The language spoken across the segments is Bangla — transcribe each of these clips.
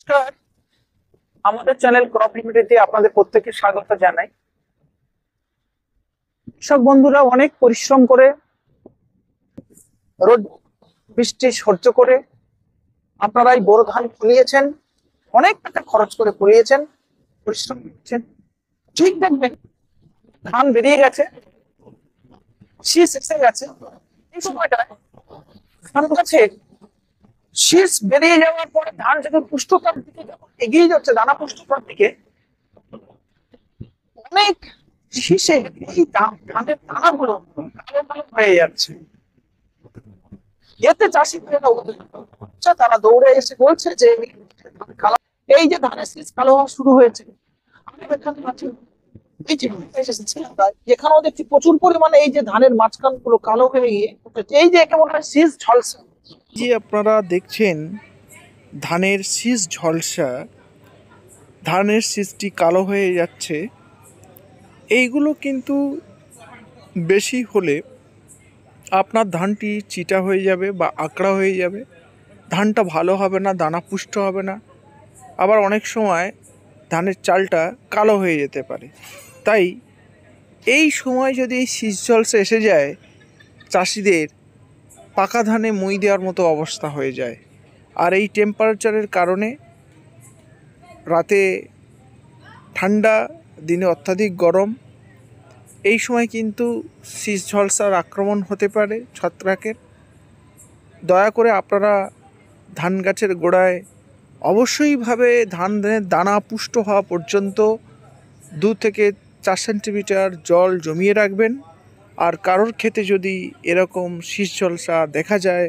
নমস্কার, আমাদের চ্যানেল ক্রপ লিমিটেডে আপনাদের প্রত্যেককে স্বাগত জানাই। কৃষক বন্ধুরা অনেক পরিশ্রম করে, রোদ বৃষ্টি সহ্য করে আপনারা এই বোরো ধান ফলিয়েছেন, অনেক টাকা খরচ করে ফলিয়েছেন, পরিশ্রম করছেন। ঠিক দেখবেন ধান বেরিয়ে গেছে, শীষ এসে গেছে। এই সময়টায় ধান গাছের শীষ বেরিয়ে যাওয়ার পরে ধান যখন পুষ্টতার দিকে যখন এগিয়ে যাচ্ছে, দানা পুষ্টতার দিকে, অনেক শীষে এই ধানের দানাগুলো কালো কালো হয়ে যাচ্ছে। এতে চাষি ভাইরা তারা দৌড়ে এসে বলছে যে এই যে ধানের শীষ কালো হওয়া শুরু হয়েছে, আমি এখানে আছি, এই যে যেখানেও দেখছি প্রচুর পরিমাণে এই যে ধানের মাঝখান গুলো কালো হয়ে গিয়ে এই যে একে বলা হয় শীষ ঝলসা। যে আপনারা দেখছেন ধানের শীষ ঝলসা, ধানের শীষটি কালো হয়ে যাচ্ছে, এইগুলো কিন্তু বেশি হলে আপনার ধানটি চিটা হয়ে যাবে বা আকড়া হয়ে যাবে, ধানটা ভালো হবে না, দানা পুষ্ট হবে না, আবার অনেক সময় ধানের চালটা কালো হয়ে যেতে পারে। তাই এই সময় যদি এই শীষ ঝলসা এসে যায়, চাষিদের পাকা ধানে মই দেওয়ার মতো অবস্থা হয়ে যায়। আর এই টেম্পারেচারের কারণে রাতে ঠান্ডা, দিনে অত্যাধিক গরম, এই সময় কিন্তু শীষ ঝলসার আক্রমণ হতে পারে ছত্রাকের। দয়া করে আপনারা ধান গাছের গোড়ায় অবশ্যইভাবে ধানের দানা পুষ্ট হওয়া পর্যন্ত 2 থেকে 4 সেন্টিমিটার জল জমিয়ে রাখবেন। আর কারোর ক্ষেতে যদি এরকম শীষ ঝলসা দেখা যায়,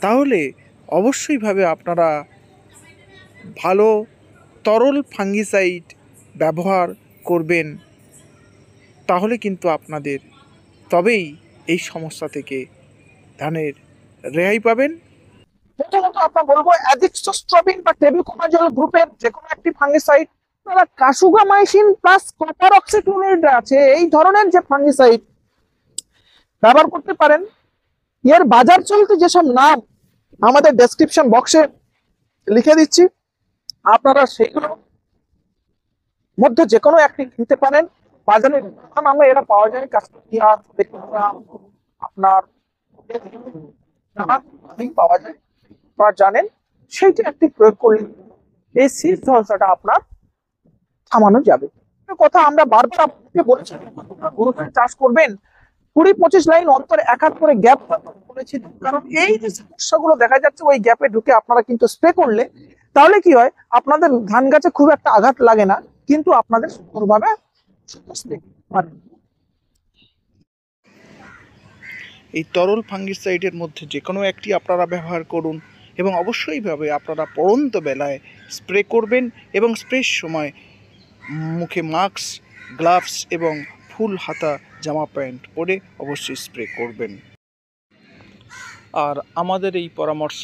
তাহলে অবশ্যইভাবে আপনারা ভালো তরল ফাঙ্গিসাইড ব্যবহার করবেন। তাহলে কিন্তু আপনাদের তবেই এই সমস্যা থেকে ধানের রেহাই পাবেন। প্রথমত আপনার বলবো অ্যাজিক্সোস্ট্রবিন বা টেবিকোনাজল গ্রুপের যে কোনো একটি ফাঙ্গিসাইড, আপনারা কাসুগামাইসিন প্লাস কপার অক্সিক্লোরাইড আছে এই ধরনের যে ফাঙ্গিসাইড ব্যবহার করতে পারেন। এর বাজার চলতে যেসব নাম আমাদের ডেসক্রিপশন বক্সে লিখে দিচ্ছি, আপনারা সেগুলো মধ্যে যে কোনো একটি কিনতে পারেন। বাজারে নামে এরা পাওয়া যায়, আপনার পাওয়া যায়, আপনারা জানেন। সেইটা একটি প্রয়োগ করলে এই শীষ ঝলসাটা আপনার থামানো যাবে। কথা আমরা বারবার আপনাকে বলেছি, গরু চাষ করবেন 20-25 লাইন অন্তর এক হাত করে গ্যাপ বলেছি, কারণ এই যে সমস্যাগুলো দেখা যাচ্ছে ওই গ্যাপে ঢুকে আপনারা কিন্তু স্প্রে করলে তাহলে কি হয়, আপনাদের ধান গাছে খুব একটা আঘাত লাগে না, কিন্তু আপনাদের সুন্দরভাবে এই তরল ফাঙ্গিসাইডের মধ্যে যে কোনো একটি আপনারা ব্যবহার করুন এবং অবশ্যইভাবে আপনারা পড়ন্ত বেলায় স্প্রে করবেন এবং স্প্রের সময় মুখে মাস্ক, গ্লাভস এবং ফুল হাতা জামা প্যান্ট পরে অবশ্যই স্প্রে করবেন। আর আমাদের এই পরামর্শ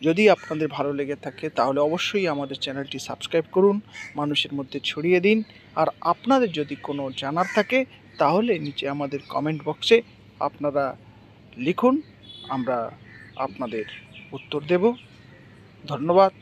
যদি আপনাদের ভালো লেগে থাকে তাহলে অবশ্যই আমাদের চ্যানেলটি সাবস্ক্রাইব করুন, মানুষের মধ্যে ছড়িয়ে দিন। আর আপনাদের যদি কোনো জানার থাকে তাহলে নিচে আমাদের কমেন্ট বক্সে আপনারা লিখুন, আমরা আপনাদের উত্তর দেব। ধন্যবাদ।